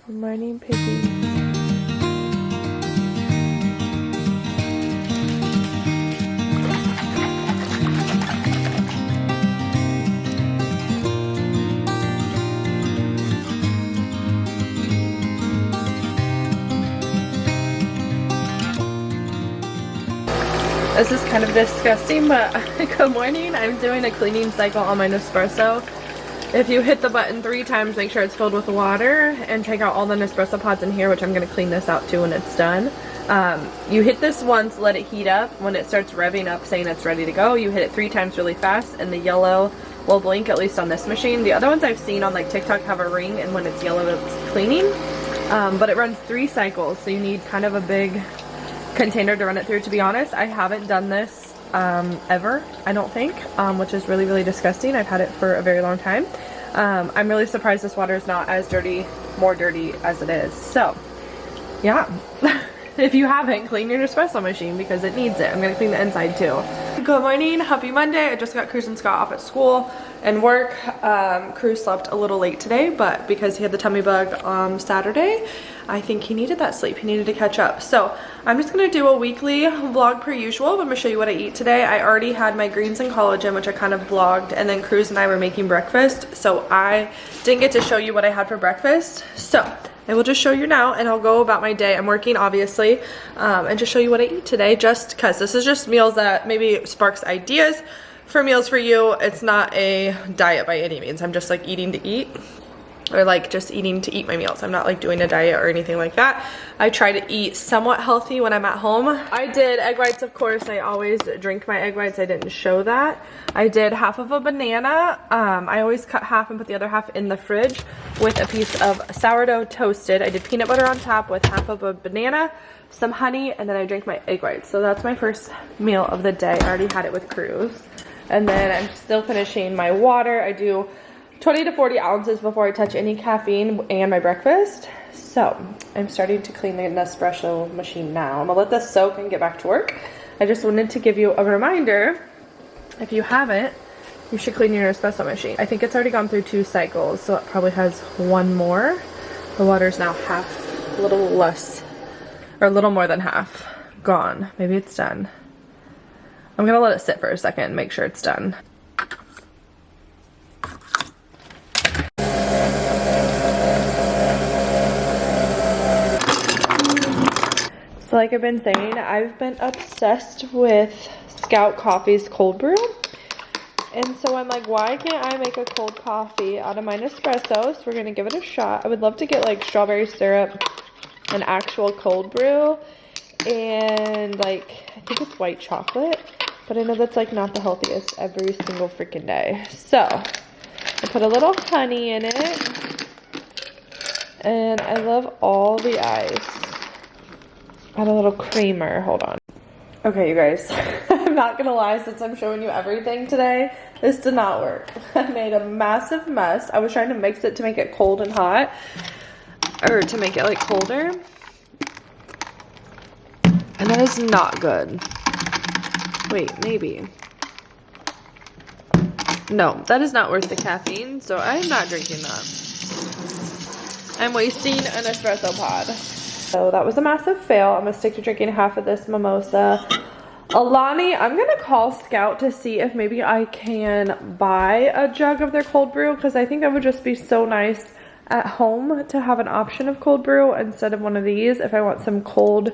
Good morning, piggy. This is kind of disgusting, but good morning. I'm doing a cleaning cycle on my Nespresso. If you hit the button 3 times, make sure it's filled with water and take out all the Nespresso pods in here, which I'm going to clean this out too when it's done. You hit this once, let it heat up. When it starts revving up saying it's ready to go, you hit it 3 times really fast and the yellow will blink, at least on this machine. The other ones I've seen on like TikTok have a ring, and when it's yellow it's cleaning. But it runs 3 cycles, so you need kind of a big container to run it through. To be honest, I haven't done this ever, I don't think, which is really, really disgusting. I've had it for a very long time. I'm really surprised this water is not as dirty, more dirty as it is. So yeah, if you haven't, clean your Nespresso machine because it needs it. I'm gonna clean the inside too. Good morning, happy Monday. I just got Cruz and Scott off at school and work. Cruz slept a little late today, but because he had the tummy bug on Saturday, I think he needed that sleep. He needed to catch up. So I'm just gonna do a weekly vlog per usual. I'm gonna show you what I eat today. I already had my greens and collagen, which I kind of vlogged, and then Cruz and I were making breakfast, so I didn't get to show you what I had for breakfast. So I will just show you now, and I'll go about my day. I'm working, obviously, and just show you what I eat today, just because this is just meals that maybe sparks ideas for meals for you. It's not a diet by any means. I'm just like eating to eat, or like just eating to eat my meals. I'm not like doing a diet or anything like that. I try to eat somewhat healthy when I'm at home. I did egg whites, of course. I always drink my egg whites. I didn't show that. I did half of a banana. I always cut half and put the other half in the fridge with a piece of sourdough toasted. I did peanut butter on top with half of a banana, some honey, and then I drank my egg whites. So that's my first meal of the day. I already had it with Cruz. And then I'm still finishing my water. I do 20 to 40 ounces before I touch any caffeine and my breakfast. So I'm starting to clean the Nespresso machine now. I'm gonna let this soak and get back to work. I just wanted to give you a reminder, if you haven't, you should clean your Nespresso machine. I think it's already gone through 2 cycles, so it probably has 1 more. The water's now half, a little less, or a little more than half gone. Maybe it's done. I'm gonna let it sit for a second and make sure it's done. So like I've been saying, I've been obsessed with Scout Coffee's cold brew. And so I'm like, why can't I make a cold coffee out of my Nespresso? So we're gonna give it a shot. I would love to get like strawberry syrup, an actual cold brew, and like, I think it's white chocolate, but I know that's like not the healthiest every single freaking day. So I put a little honey in it, and I love all the ice. Add a little creamer, hold on. Okay, you guys, I'm not gonna lie, since I'm showing you everything today, this did not work. I made a massive mess. I was trying to mix it to make it cold and hot, or to make it like colder, and that is not good. Wait, maybe. No, that is not worth the caffeine, so I'm not drinking that. I'm wasting an espresso pod. So that was a massive fail. I'm gonna stick to drinking half of this mimosa. Alani, I'm gonna call Scout to see if maybe I can buy a jug of their cold brew, because I think that would just be so nice at home to have an option of cold brew instead of one of these if I want some cold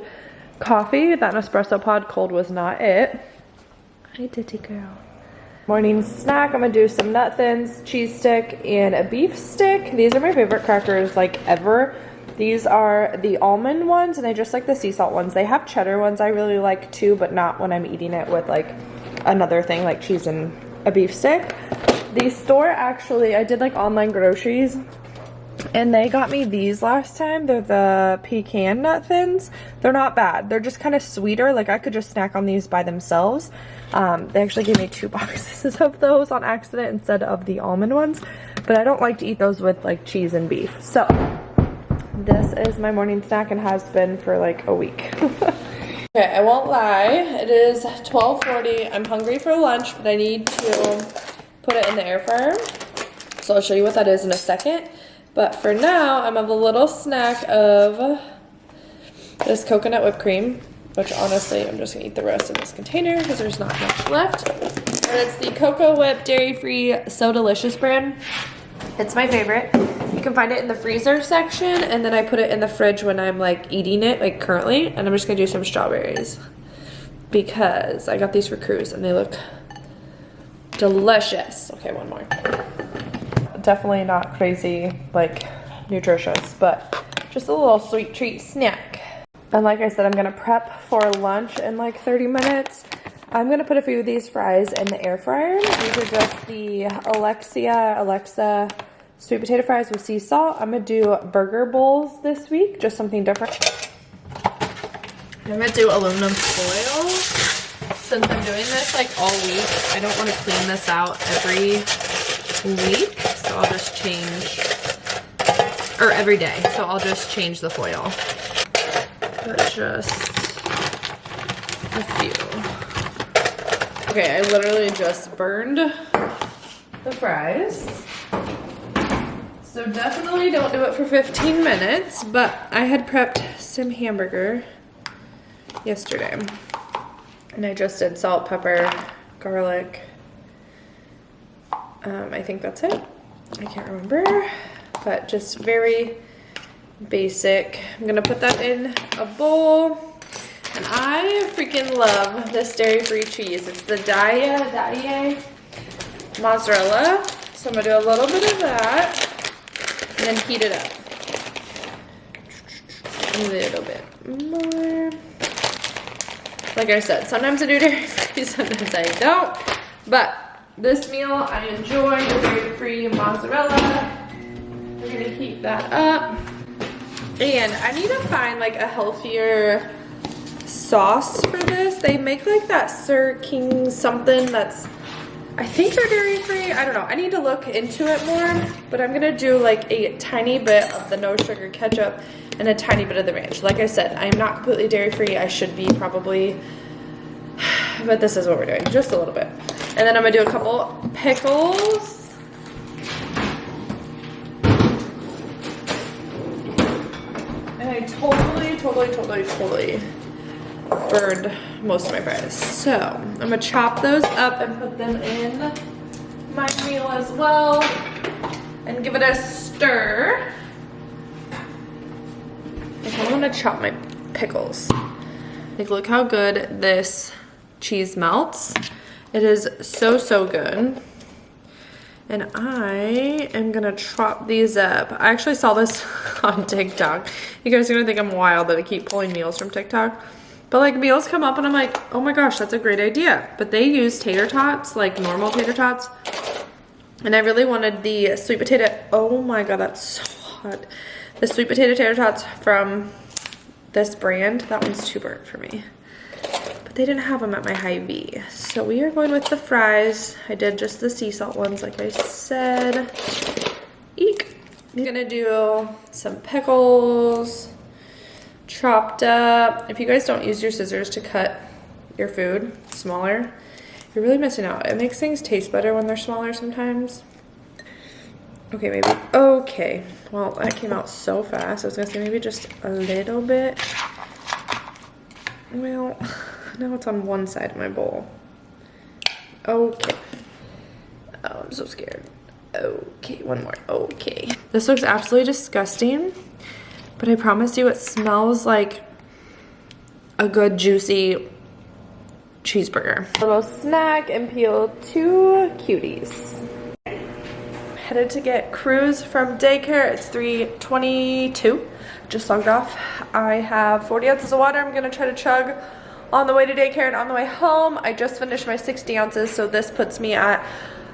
coffee. That Nespresso pod cold was not it. Hi, Titty girl. Morning snack, I'm gonna do some nut thins, cheese stick, and a beef stick. These are my favorite crackers like ever. These are the almond ones, and I just like the sea salt ones. They have cheddar ones I really like too, but not when I'm eating it with like another thing like cheese and a beef stick. The store actually, I did like online groceries, and they got me these last time. They're the pecan nut thins. They're not bad. They're just kind of sweeter. Like I could just snack on these by themselves. They actually gave me 2 boxes of those on accident instead of the almond ones, but I don't like to eat those with like cheese and beef. So this is my morning snack and has been for like a week. Okay, I won't lie, it is 12:40. I'm hungry for lunch, but I need to put it in the air fryer. So I'll show you what that is in a second. But for now, I'm having a little snack of this coconut whipped cream, which honestly, I'm just gonna eat the rest in this container because there's not much left. And it's the Cocoa Whip dairy-free So Delicious brand. It's my favorite. You can find it in the freezer section, and then I put it in the fridge when I'm like eating it, like currently, and I'm just gonna do some strawberries because I got these for Cruise and they look delicious. Okay, one more. Definitely not crazy, like nutritious, but just a little sweet treat snack. And like I said, I'm gonna prep for lunch in like 30 minutes. I'm gonna put a few of these fries in the air fryer. These are just the Alexa sweet potato fries with sea salt. I'm gonna do burger bowls this week, just something different. I'm gonna do aluminum foil. Since I'm doing this like all week, I don't want to clean this out every week, so I'll just change, or every day, so I'll just change the foil. But just a few. Okay, I literally just burned the fries. So definitely don't do it for 15 minutes, but I had prepped some hamburger yesterday. And I just did salt, pepper, garlic. I think that's it. I can't remember, but just very basic. I'm gonna put that in a bowl. And I freaking love this dairy-free cheese. It's the Daiya mozzarella. So I'm gonna do a little bit of that and then heat it up. A little bit more. Like I said, sometimes I do dairy-free, sometimes I don't. But this meal, I enjoy the dairy-free mozzarella. We're gonna heat that up. And I need to find like a healthier sauce for this. They make like that Sir King something that's, I think they're dairy-free. I don't know. I need to look into it more. But I'm gonna do like a tiny bit of the no sugar ketchup and a tiny bit of the ranch. Like I said, I'm not completely dairy-free. I should be probably, but this is what we're doing, just a little bit. And then I'm gonna do a couple pickles. And I totally burned most of my fries. So I'm gonna chop those up and put them in my meal as well and give it a stir. I'm gonna chop my pickles. Like, look how good this cheese melts. It is so good. And I am gonna chop these up. I actually saw this on TikTok. You guys are gonna think I'm wild that I keep pulling meals from TikTok. But like meals come up and I'm like, oh my gosh, that's a great idea. But they use tater tots, like normal tater tots. And I really wanted the sweet potato, oh my god, that's so hot. The sweet potato tater tots from this brand. That one's too burnt for me. But they didn't have them at my Hy-Vee. So we are going with the fries. I did just the sea salt ones like I said. Eek. I'm gonna do some pickles, chopped up. If you guys don't use your scissors to cut your food smaller, you're really missing out. It makes things taste better when they're smaller sometimes. Okay, maybe, okay. Well, that came out so fast. I was gonna say maybe just a little bit. Well, now it's on one side of my bowl. Okay. Oh, I'm so scared. Okay, one more, okay. This looks absolutely disgusting, but I promise you it smells like a good juicy cheeseburger. A little snack and peel 2 cuties. Headed to get Cruz from daycare. It's 3:22. Just logged off. I have 40 ounces of water I'm gonna try to chug on the way to daycare and on the way home. I just finished my 60 ounces, so this puts me at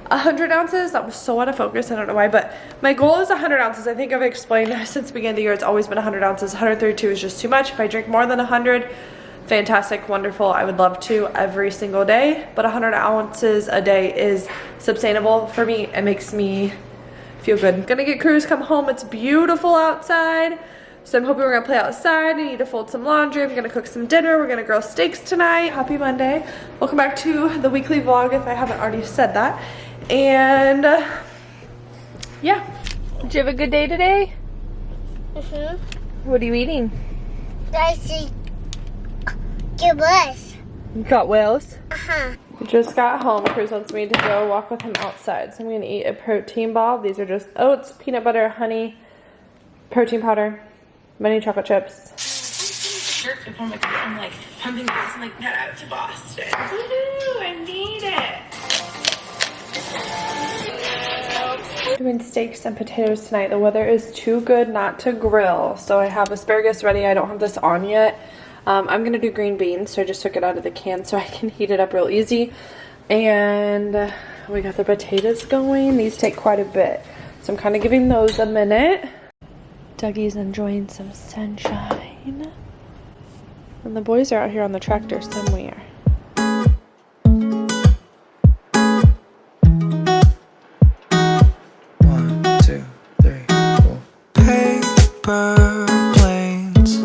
100 ounces. That was so out of focus, I don't know why, but my goal is 100 ounces. I think I've explained since the beginning of the year, it's always been 100 ounces. 132 is just too much. If I drink more than 100, fantastic, wonderful. I would love to every single day, but 100 ounces a day is sustainable for me. It makes me feel good. I'm gonna get Cruz, come home. It's beautiful outside, so I'm hoping we're gonna play outside. I need to fold some laundry. I'm gonna cook some dinner. We're gonna grill steaks tonight. Happy Monday. Welcome back to the weekly vlog if I haven't already said that. And yeah, Did you have a good day today? Mm-hmm. What are you eating? I see Gibbles. You got whales? Uh-huh. We just got home. Cruz wants me to go walk with him outside. So I'm going to eat a protein ball. These are just oats, peanut butter, honey, protein powder, mini chocolate chips. Before I'm like pumping gas and like head out to Boston. Woohoo! I need it. Doing steaks and potatoes tonight. The weather is too good not to grill, so I have asparagus ready. I don't have this on yet. I'm gonna do green beans, so I just took it out of the can so I can heat it up real easy. And we got the potatoes going. These take quite a bit, so I'm kind of giving those a minute. Dougie's enjoying some sunshine. And the boys are out here on the tractor somewhere. 1, 2, 3, 4. Paper planes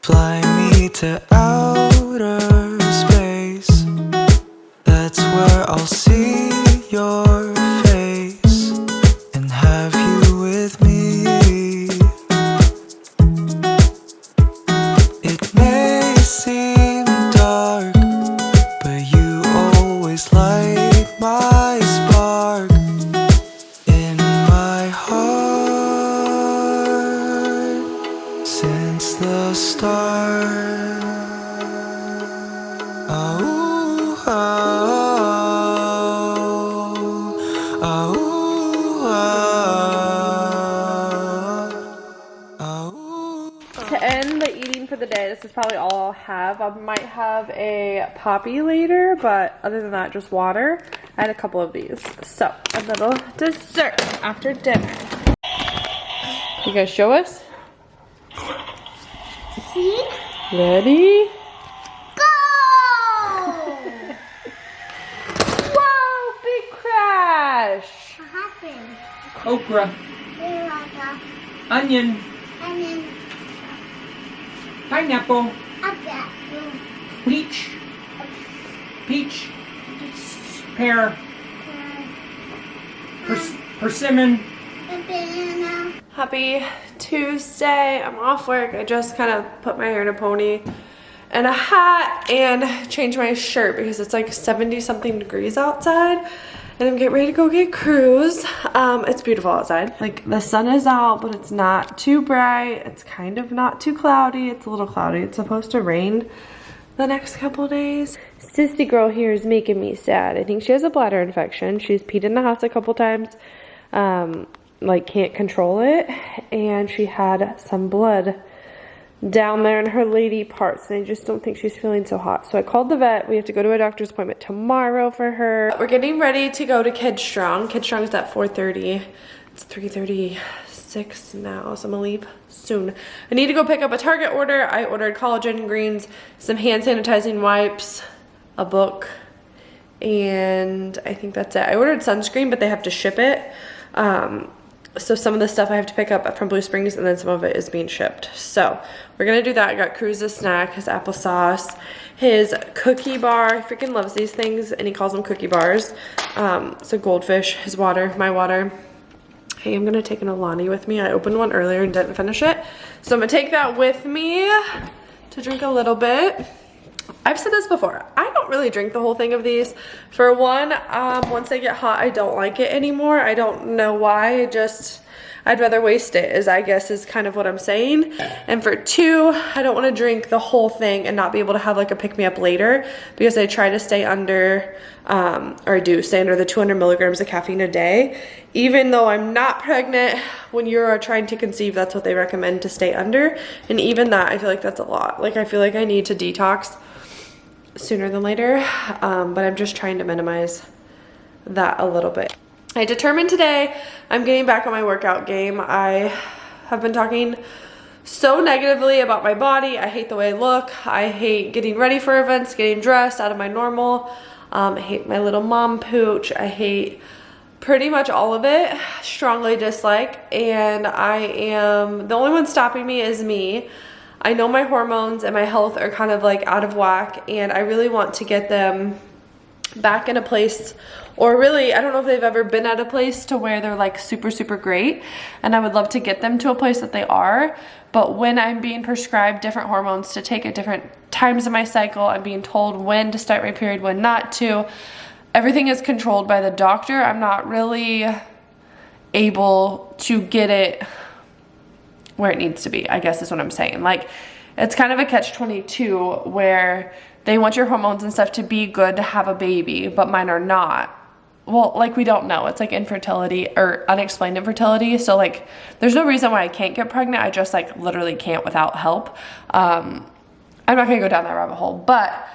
fly me to outer space. That's where I'll see your face and have you with me. It may seem dark, but you always light my spark in my heart since the start. Oh, oh, oh, oh, oh. To end the eating for the day, this is probably all I'll have. I might have a poppy later, but other than that, just water. I had a couple of these. So, a little dessert after dinner. You guys show us? See? Ready? Go! Whoa, big crash! What happened? Okra, onion, And then pineapple, up that room. peach, pear, persimmon. And banana. Happy Tuesday. I'm off work. I just kind of put my hair in a pony and a hat and changed my shirt because it's like 70 something degrees outside and I'm getting ready to go get Cruz. It's beautiful outside. Like the sun is out, but it's not too bright. It's kind of not too cloudy. It's a little cloudy. It's supposed to rain the next couple days. Sissy girl here is making me sad. I think she has a bladder infection. She's peed in the house a couple times. Like can't control it, and she had some blood down there in her lady parts, and I just don't think she's feeling so hot. So I called the vet. We have to go to a doctor's appointment tomorrow for her. We're getting ready to go to Kid Strong. Kid Strong is at 4:30. It's 3:36 now, so I'm gonna leave soon. I need to go pick up a Target order. I ordered collagen greens, some hand sanitizing wipes, a book, and I think that's it. I ordered sunscreen, but they have to ship it. So some of the stuff I have to pick up from Blue Springs, and then some of it is being shipped. So we're gonna do that. I got Cruz's snack, his applesauce, his cookie bar. He freaking loves these things, and he calls them cookie bars. So goldfish, his water, my water. I am gonna take an Alani with me. I opened one earlier and didn't finish it. So I'm gonna take that with me to drink a little bit. I've said this before, I don't really drink the whole thing of these. For one, once they get hot, I don't like it anymore. I don't know why, I'd rather waste it, I guess is kind of what I'm saying. And for two, I don't want to drink the whole thing and not be able to have like a pick-me-up later, because I try to stay under, or I do stay under the 200 milligrams of caffeine a day. Even though I'm not pregnant, when you're trying to conceive, that's what they recommend to stay under. And even that, I feel like that's a lot. Like I feel like I need to detox sooner than later, but I'm just trying to minimize that a little bit. I determined today I'm getting back on my workout game. I have been talking so negatively about my body. I hate the way I look. I hate getting ready for events, getting dressed out of my normal. I hate my little mom pooch. I hate pretty much all of it. Strongly dislike, and the only one stopping me is me. I know my hormones and my health are kind of like out of whack, and I really want to get them back in a place, or really, I don't know if they've ever been at a place to where they're like super, super great. And I would love to get them to a place that they are. But when I'm being prescribed different hormones to take at different times of my cycle, I'm being told when to start my period, when not to. Everything is controlled by the doctor. I'm not really able to get it where it needs to be, I guess is what I'm saying. Like, it's kind of a catch-22 where they want your hormones and stuff to be good to have a baby, but mine are not. Well, like, we don't know. It's like infertility or unexplained infertility. So like, there's no reason why I can't get pregnant. I just like literally can't without help. I'm not gonna go down that rabbit hole, but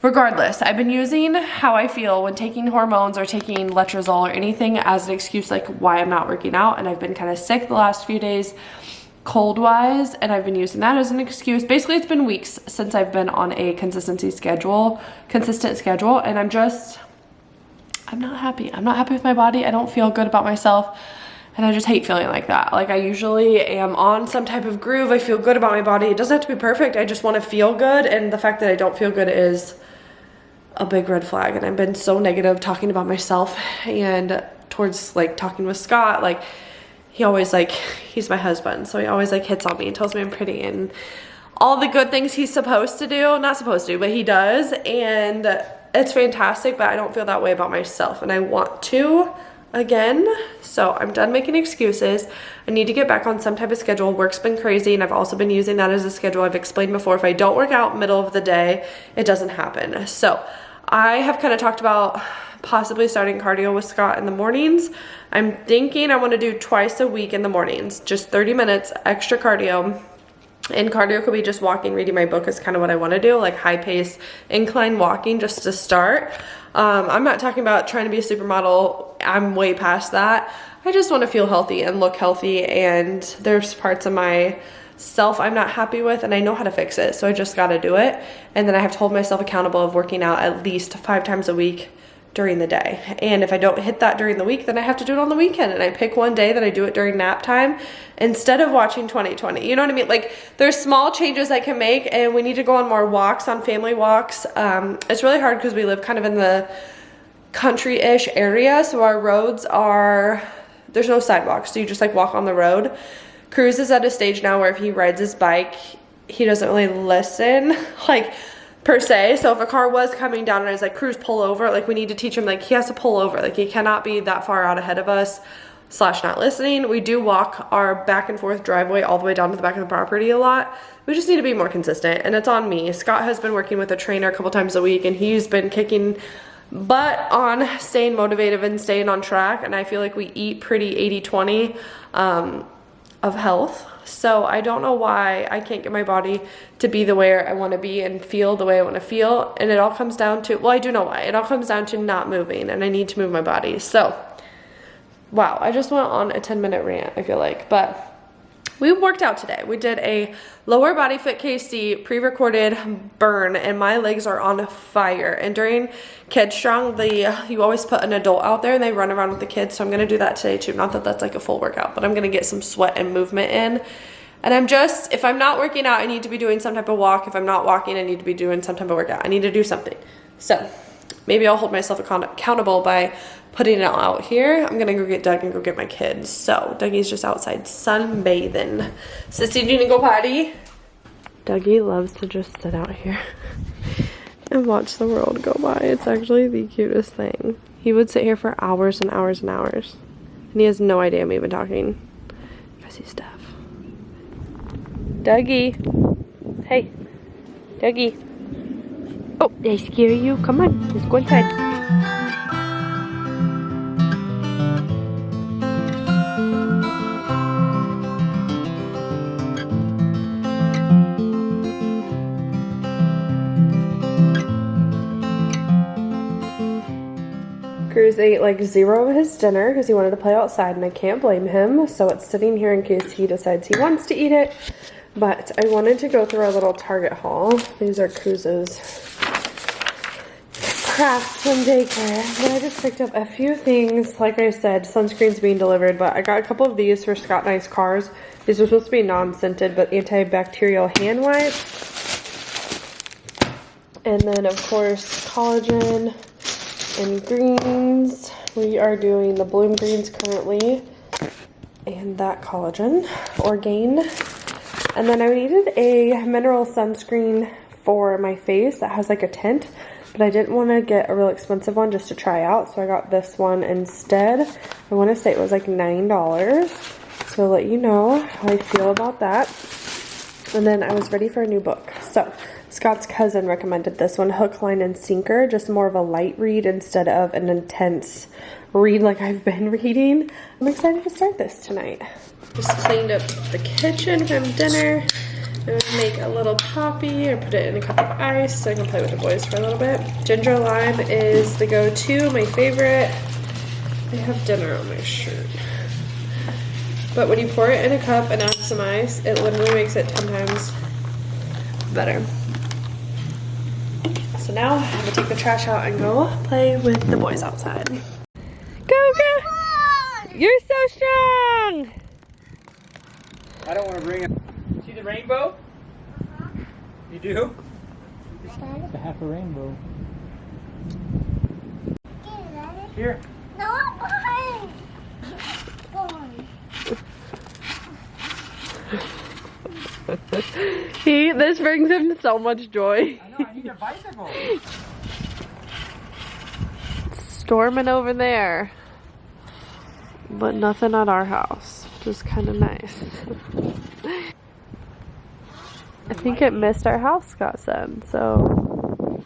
regardless, I've been using how I feel when taking hormones or taking letrozole or anything as an excuse like why I'm not working out. And I've been kind of sick the last few days, cold wise, and I've been using that as an excuse. Basically, it's been weeks since I've been on a consistent schedule, and I'm not happy. I'm not happy with my body. I don't feel good about myself, and I just hate feeling like that. Like, I usually am on some type of groove. I feel good about my body. It doesn't have to be perfect. I just want to feel good, and the fact that I don't feel good is a big red flag. And I've been so negative talking about myself, and towards like talking with Scott, like, he always like, he's my husband, so he always like hits on me and tells me I'm pretty and all the good things he's supposed to do. Not supposed to, but he does, and it's fantastic, but I don't feel that way about myself, and I want to again. So I'm done making excuses. I need to get back on some type of schedule. Work's been crazy, and I've also been using that as a schedule. I've explained before, if I don't work out middle of the day, it doesn't happen. So I have kind of talked about possibly starting cardio with Scott in the mornings. I'm thinking I want to do twice a week in the mornings, just 30 minutes extra cardio. And cardio could be just walking, reading my book is kind of what I want to do, like high pace incline walking just to start. I'm not talking about trying to be a supermodel. I'm way past that. I just want to feel healthy and look healthy, and there's parts of myself I'm not happy with, and I know how to fix it, so I just got to do it. And then I have to hold myself accountable of working out at least 5 times a week during the day. And if I don't hit that during the week, then I have to do it on the weekend, and I pick one day that I do it during nap time instead of watching 2020. You know what I mean? Like, there's small changes I can make, and we need to go on more walks, on family walks. It's really hard because we live kind of in the country-ish area, so our roads are, there's no sidewalks, so you just like walk on the road. Cruz is at a stage now where if he rides his bike, he doesn't really listen, like, per se. So if a car was coming down and I was like, Cruz, pull over, like, we need to teach him, like, he has to pull over, like, he cannot be that far out ahead of us / not listening. We do walk our back and forth driveway all the way down to the back of the property a lot. We just need to be more consistent, and it's on me. Scott has been working with a trainer a couple times a week, and he's been kicking butt on staying motivated and staying on track, and I feel like we eat pretty 80-20 of health. So I don't know why I can't get my body to be the way I want to be and feel the way I want to feel. And it all comes down to, well, I do know why. It all comes down to not moving, and I need to move my body. So, wow, I just went on a 10-minute rant, I feel like. But we worked out today. We did a lower body fit KC pre-recorded burn, and my legs are on fire. And during Kid Strong, you always put an adult out there and they run around with the kids, so I'm gonna do that today too. Not that that's like a full workout, but I'm gonna get some sweat and movement in. And I'm just, if I'm not working out, I need to be doing some type of walk. If I'm not walking, I need to be doing some type of workout. I need to do something. So maybe I'll hold myself accountable by putting it out here. I'm gonna go get Doug and go get my kids. So Dougie's just outside sunbathing. Sissy, do you need to go potty? Dougie loves to just sit out here and watch the world go by. It's actually the cutest thing. He would sit here for hours and hours and hours, and he has no idea I'm even talking because he's deaf. Dougie. Hey. Dougie. Oh, did I scare you? Come on, let's go inside. Cruz ate like 0 of his dinner because he wanted to play outside, and I can't blame him. So it's sitting here in case he decides he wants to eat it. But I wanted to go through our little Target haul. These are Cruz's crafts from daycare. But I just picked up a few things. Like I said, sunscreen's being delivered, but I got a couple of these for Scott and I's cars. These are supposed to be non-scented, but antibacterial hand wipes. And then, of course, collagen, and greens. We are doing the bloom greens currently and that collagen or gain. And then I needed a mineral sunscreen for my face that has like a tint, but I didn't want to get a real expensive one just to try out, so I got this one instead. I want to say it was like $9, so I'll let you know how I feel about that. And then I was ready for a new book. So Scott's cousin recommended this one, Hook, Line, and Sinker, just more of a light read instead of an intense read like I've been reading. I'm excited to start this tonight. Just cleaned up the kitchen from dinner. I'm gonna make a little poppy or put it in a cup of ice so I can play with the boys for a little bit. Ginger lime is the go-to, my favorite. I have dinner on my shirt. But when you pour it in a cup and add some ice, it literally makes it 10 times better. So now I'm gonna take the trash out and go play with the boys outside. Go, go! You're so strong! I don't want to bring it. See the rainbow? You do? It's a half a rainbow. Here. No, I'm behind. This brings him so much joy. I know, I need a bicycle. Storming over there. But nothing at our house, which is kind of nice. I think it missed our house, Scott said, so.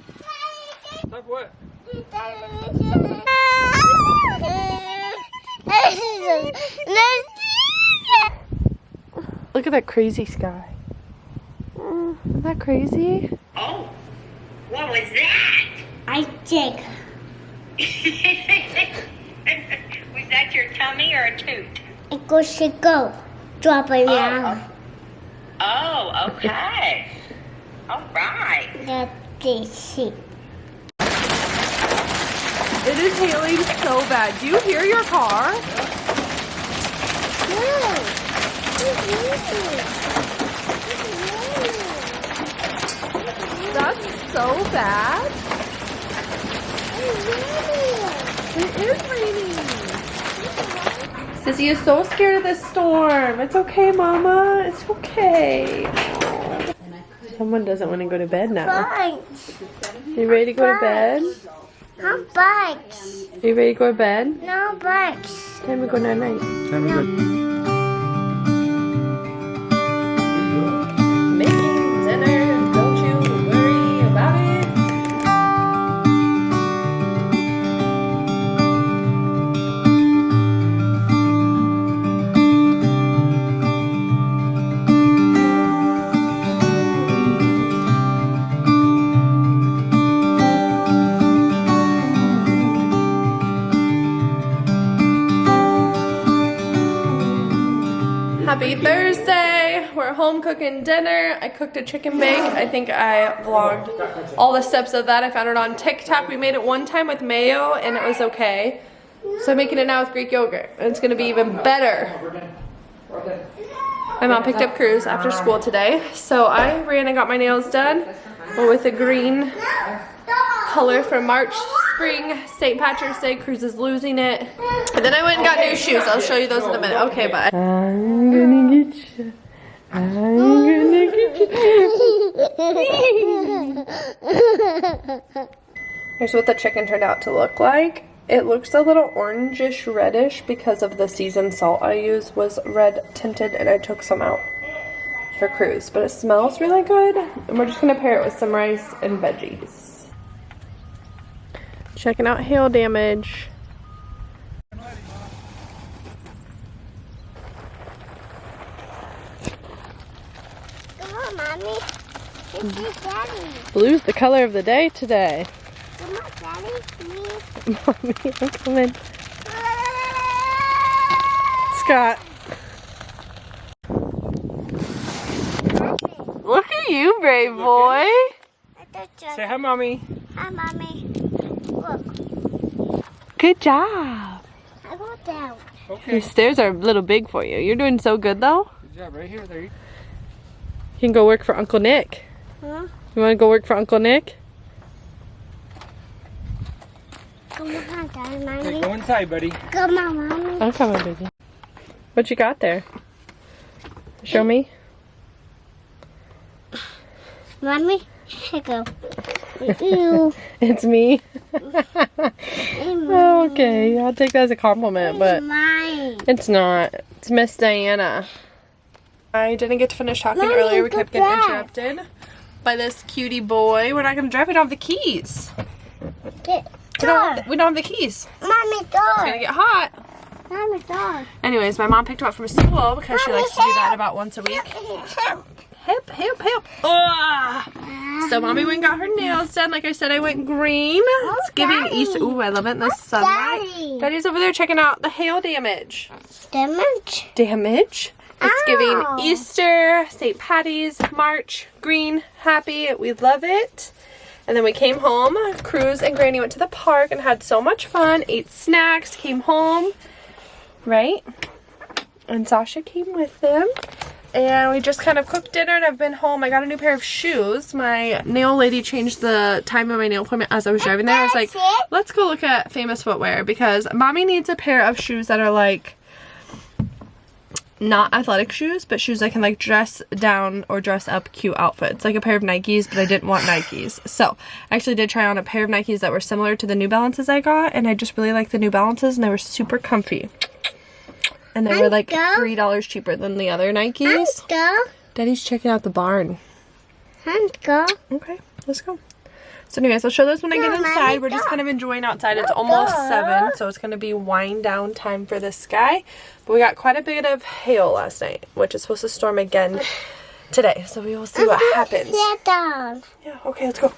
Stop what? Look at that crazy sky. Isn't that crazy? Oh, what was that? I dig. Was that your tummy or a toot? It goes to go. Drop it down. Oh, okay. All right. That's the sheep. It is hailing so bad. Do you hear your car? That's so bad. It is raining. Sissy is so scared of this storm. It's okay, Mama. It's okay. Someone doesn't want to go to bed now. Bugs. You ready to go to bed? No bugs. Are you ready to go to bed? No bugs. Time to go night night. Time to go. Making dinner. Don't you worry about it. Happy Thursday! We're home cooking dinner. I cooked a chicken bake. I think I vlogged all the steps of that. I found it on TikTok. We made it one time with mayo and it was okay. So I'm making it now with Greek yogurt and it's gonna be even better. My mom picked up Cruz after school today. So I ran and got my nails done with a green color from March, spring, St. Patrick's Day. Cruz is losing it. And then I went and got new shoes. I'll show you those in a minute. Okay, bye. I'm gonna get you. I'm gonna get you. Here's what the chicken turned out to look like. It looks a little orangish reddish because of the seasoned salt I used was red tinted and I took some out for Cruz. But it smells really good. And we're just gonna pair it with some rice and veggies. Checking out hail damage. Come on, Mommy. This is Daddy. Blue's the color of the day today. Come on, Daddy. Me. Mommy, I'm coming. Scott. Look at you, brave boy. Say hi, Mommy. Hi, Mommy. Look. Good job. I want down. Okay. Your stairs are a little big for you. You're doing so good though. Good job, right here. There you You can go work for Uncle Nick. Huh? You want to go work for Uncle Nick? Come Daddy, Okay, Mommy. go inside, buddy. Come on, Mommy. I'm coming, baby. What you got there? Show me. Mommy, here you go. Ew. It's me. Ew. Okay, I'll take that as a compliment, but Mine. it's not. It's Miss Diana. I didn't get to finish talking Mommy, earlier. We go kept getting back. interrupted by this cutie boy. We're not going to drive. We don't have the keys. Get We don't have the keys. Mommy, It's going to door. get hot. Mommy, door. Anyways, my mom picked him up from school because she Mommy, likes to do that help. about once a week. Help. Help. Oh! So mommy went and got her nails done. Like I said, I went green. It's giving Daddy. Easter. Ooh, I love it in the sunlight. Daddy. Daddy's over there checking out the hail damage. Damage. It's Ow. giving Easter, St. Patty's, March, green, happy. We love it. And then we came home. Cruz and Granny went to the park and had so much fun. Ate snacks, came home. Right? And Sasha came with them. And we just kind of cooked dinner and I've been home. I got a new pair of shoes. My nail lady changed the time of my nail appointment as I was driving there. I was like, let's go look at Famous Footwear because mommy needs a pair of shoes that are like not athletic shoes, but shoes that can like dress down or dress up cute outfits. Like a pair of Nikes, but I didn't want Nikes. So I actually did try on a pair of Nikes that were similar to the New Balances I got, and I just really like the New Balances and they were super comfy. And they were like $3 cheaper than the other Nikes. Go. Daddy's checking out the barn. Go. Okay, let's go. So anyways, I'll show those when I get No, Mommy, inside. We're just go. kind of enjoying outside. It's almost 7, so it's going to be wind down time for this guy. But we got quite a bit of hail last night, which is supposed to storm again today. So we will see what happens. Sit down. Yeah, okay, let's go.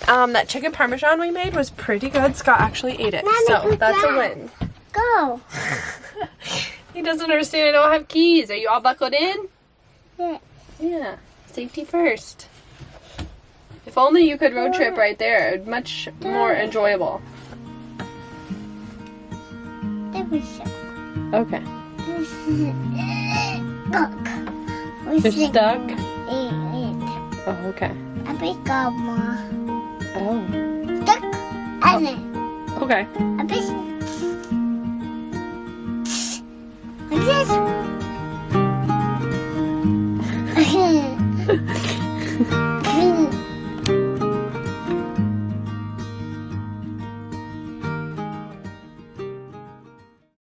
That chicken parmesan we made was pretty good. Scott actually ate it, Mommy, so good that's a job. win. Go. He doesn't understand I don't have keys. Are you all buckled in? Yeah. Yeah, safety first. If only you could road trip right there. It'd much more enjoyable. That was it. Okay. Look. We You're should stuck? eat. Oh, okay. A big more. Oh. Stuck. And then Okay. a bit. Like this.